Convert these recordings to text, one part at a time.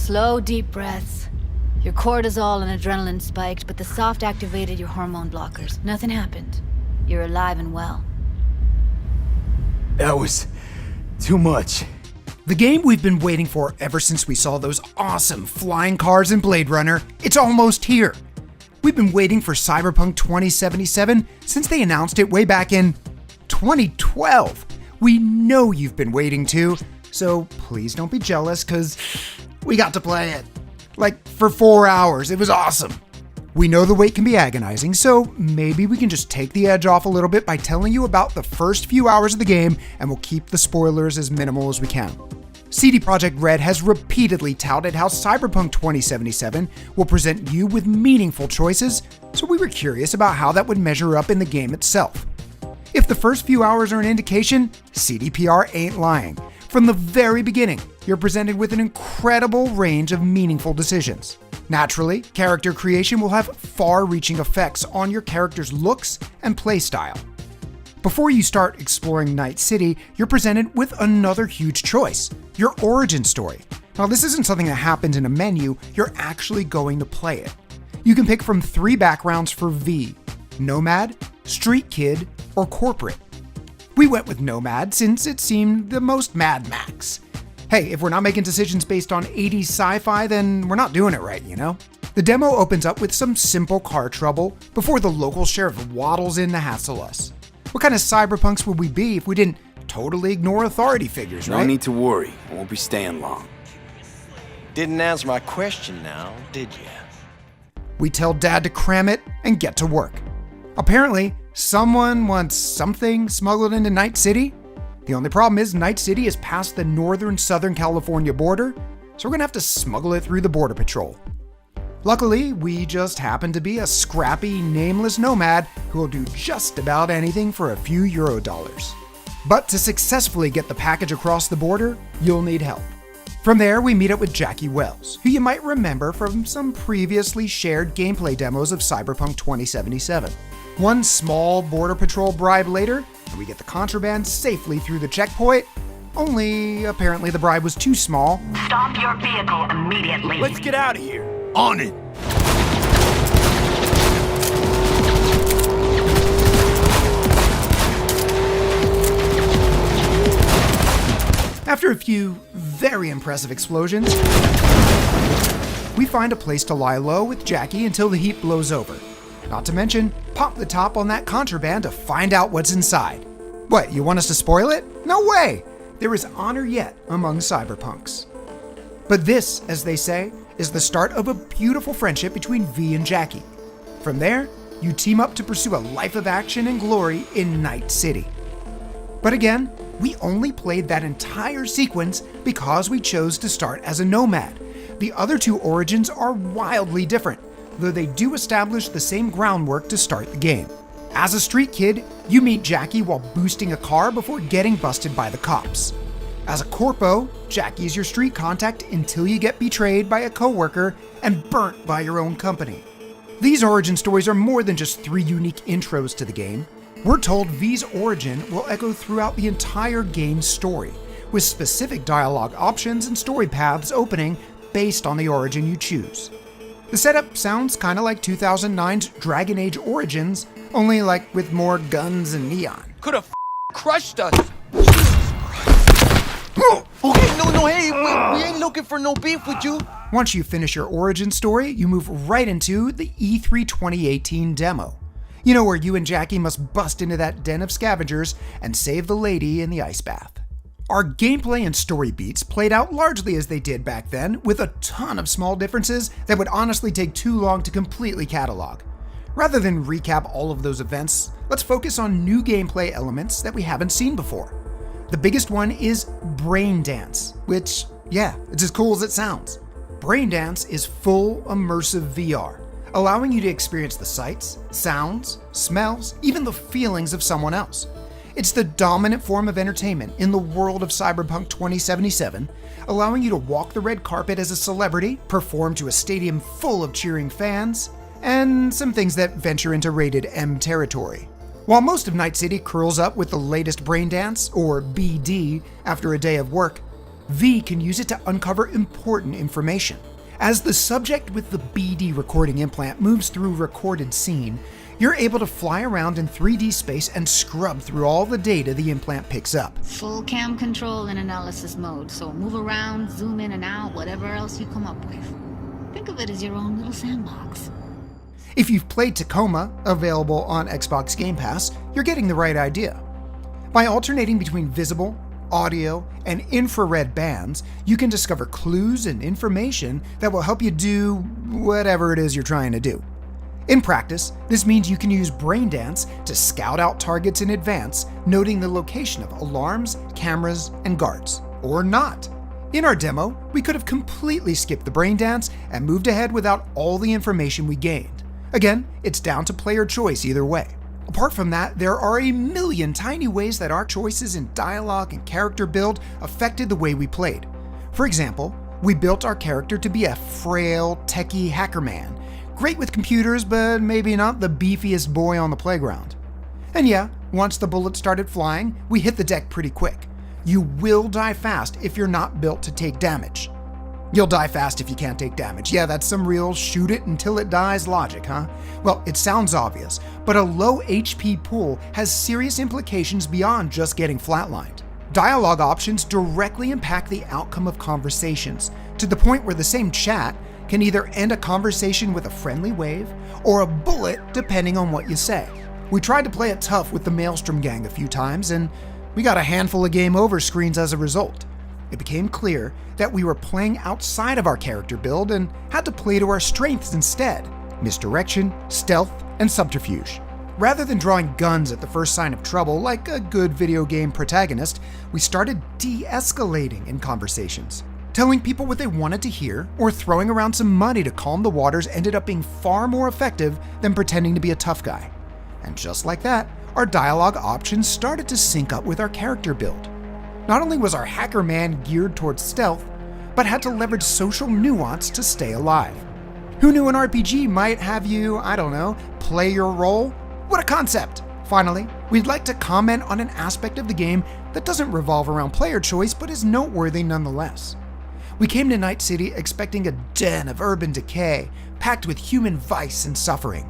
Slow, deep breaths. Your cortisol and adrenaline spiked, but the soft activated your hormone blockers. Nothing happened. You're alive and well. That was too much. The game we've been waiting for ever since we saw those awesome flying cars in Blade Runner, it's almost here. We've been waiting for Cyberpunk 2077 since they announced it way back in 2012. We know you've been waiting too, so please don't be jealous, cause we got to play it. Like, for 4 hours, it was awesome. We know the wait can be agonizing, so maybe we can just take the edge off a little bit by telling you about the first few hours of the game, and we'll keep the spoilers as minimal as we can. CD Projekt Red has repeatedly touted how Cyberpunk 2077 will present you with meaningful choices, so we were curious about how that would measure up in the game itself. If the first few hours are an indication, CDPR ain't lying. From the very beginning, you're presented with an incredible range of meaningful decisions. Naturally, character creation will have far-reaching effects on your character's looks and playstyle. Before you start exploring Night City, you're presented with another huge choice, your origin story. Now, this isn't something that happens in a menu, you're actually going to play it. You can pick from 3 backgrounds for V: Nomad, Street Kid, or Corporate. We went with Nomad since it seemed the most Mad Max. Hey, if we're not making decisions based on 80s sci-fi, then we're not doing it right, you know? The demo opens up with some simple car trouble before the local sheriff waddles in to hassle us. What kind of cyberpunks would we be if we didn't totally ignore authority figures, right? No need to worry, I won't be staying long. Didn't answer my question now, did you? We tell Dad to cram it and get to work. Apparently, someone wants something smuggled into Night City. The only problem is Night City is past the northern-southern California border, so we're gonna have to smuggle it through the Border Patrol. Luckily, we just happen to be a scrappy, nameless nomad who will do just about anything for a few Eurodollars. But to successfully get the package across the border, you'll need help. From there, we meet up with Jackie Wells, who you might remember from some previously shared gameplay demos of Cyberpunk 2077. One small Border Patrol bribe later, and we get the contraband safely through the checkpoint, only apparently the bribe was too small. Stop your vehicle immediately. Let's get out of here. On it. After a few very impressive explosions, we find a place to lie low with Jackie until the heat blows over. Not to mention, pop the top on that contraband to find out what's inside. What, you want us to spoil it? No way! There is honor yet among cyberpunks. But this, as they say, is the start of a beautiful friendship between V and Jackie. From there, you team up to pursue a life of action and glory in Night City. But again, we only played that entire sequence because we chose to start as a nomad. The other 2 origins are wildly different, though they do establish the same groundwork to start the game. As a street kid, you meet Jackie while boosting a car before getting busted by the cops. As a corpo, Jackie is your street contact until you get betrayed by a coworker and burnt by your own company. These origin stories are more than just 3 unique intros to the game. We're told V's origin will echo throughout the entire game's story, with specific dialogue options and story paths opening based on the origin you choose. The setup sounds kinda like 2009's Dragon Age Origins, only like with more guns and neon. Could have crushed us. Jesus Christ. Okay, no, hey, we ain't looking for no beef with you. Once you finish your origin story, you move right into the E3 2018 demo. You know, where you and Jackie must bust into that den of scavengers and save the lady in the ice bath. Our gameplay and story beats played out largely as they did back then, with a ton of small differences that would honestly take too long to completely catalog. Rather than recap all of those events, let's focus on new gameplay elements that we haven't seen before. The biggest one is Brain Dance, which, yeah, it's as cool as it sounds. Brain Dance is full immersive VR, allowing you to experience the sights, sounds, smells, even the feelings of someone else. It's the dominant form of entertainment in the world of Cyberpunk 2077, allowing you to walk the red carpet as a celebrity, perform to a stadium full of cheering fans, and some things that venture into rated M territory. While most of Night City curls up with the latest brain dance, or BD, after a day of work, V can use it to uncover important information. As the subject with the BD recording implant moves through a recorded scene, you're able to fly around in 3D space and scrub through all the data the implant picks up. Full cam control in analysis mode, so move around, zoom in and out, whatever else you come up with. Think of it as your own little sandbox. If you've played Tacoma, available on Xbox Game Pass, you're getting the right idea. By alternating between visible, audio, and infrared bands, you can discover clues and information that will help you do whatever it is you're trying to do. In practice, this means you can use Braindance to scout out targets in advance, noting the location of alarms, cameras, and guards. Or not. In our demo, we could have completely skipped the Braindance and moved ahead without all the information we gained. Again, it's down to player choice either way. Apart from that, there are a million tiny ways that our choices in dialogue and character build affected the way we played. For example, we built our character to be a frail, techie hacker man, great with computers, but maybe not the beefiest boy on the playground. And yeah, once the bullets started flying, we hit the deck pretty quick. You will die fast if you're not built to take damage. You'll die fast if you can't take damage. Yeah, that's some real shoot it until it dies logic, huh? Well, it sounds obvious, but a low HP pool has serious implications beyond just getting flatlined. Dialogue options directly impact the outcome of conversations, to the point where the same chat can either end a conversation with a friendly wave or a bullet depending on what you say. We tried to play it tough with the Maelstrom gang a few times, and we got a handful of game over screens as a result. It became clear that we were playing outside of our character build and had to play to our strengths instead: misdirection, stealth, and subterfuge. Rather than drawing guns at the first sign of trouble like a good video game protagonist, we started de-escalating in conversations. Telling people what they wanted to hear or throwing around some money to calm the waters ended up being far more effective than pretending to be a tough guy. And just like that, our dialogue options started to sync up with our character build. Not only was our hacker man geared towards stealth, but had to leverage social nuance to stay alive. Who knew an RPG might have you, I don't know, play your role? What a concept! Finally, we'd like to comment on an aspect of the game that doesn't revolve around player choice but is noteworthy nonetheless. We came to Night City expecting a den of urban decay, packed with human vice and suffering.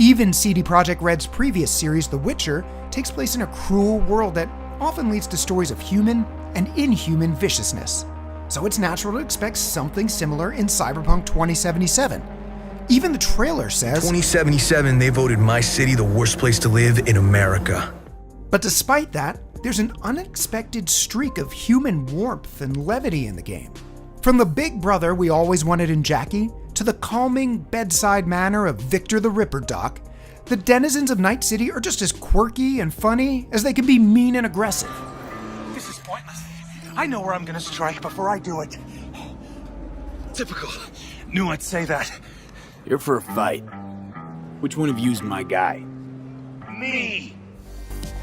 Even CD Projekt Red's previous series, The Witcher, takes place in a cruel world that often leads to stories of human and inhuman viciousness. So it's natural to expect something similar in Cyberpunk 2077. Even the trailer says, 2077, they voted my city the worst place to live in America. But despite that, there's an unexpected streak of human warmth and levity in the game. From the big brother we always wanted in Jackie, to the calming bedside manner of Victor the Ripper Doc, the denizens of Night City are just as quirky and funny as they can be mean and aggressive. This is pointless. I know where I'm gonna strike before I do it. Typical. Knew I'd say that. You're for a fight. Which one of you's my guy? Me!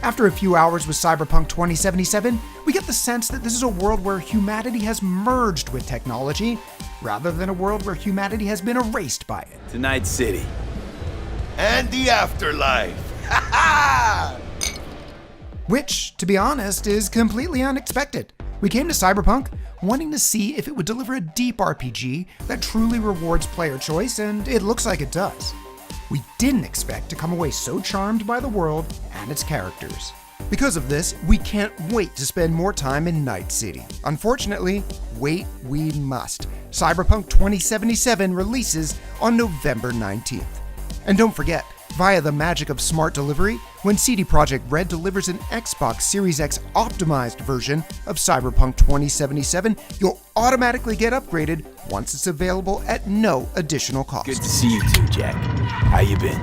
After a few hours with Cyberpunk 2077, we get the sense that this is a world where humanity has merged with technology, rather than a world where humanity has been erased by it. To Night City. And the afterlife. Ha ha! Which, to be honest, is completely unexpected. We came to Cyberpunk wanting to see if it would deliver a deep RPG that truly rewards player choice, and it looks like it does. We didn't expect to come away so charmed by the world and its characters. Because of this, we can't wait to spend more time in Night City. Unfortunately, wait we must. Cyberpunk 2077 releases on November 19th. And don't forget, via the magic of smart delivery, when CD Projekt Red delivers an Xbox Series X optimized version of Cyberpunk 2077, you'll automatically get upgraded once it's available at no additional cost. Good to see you too, Jack. How you been?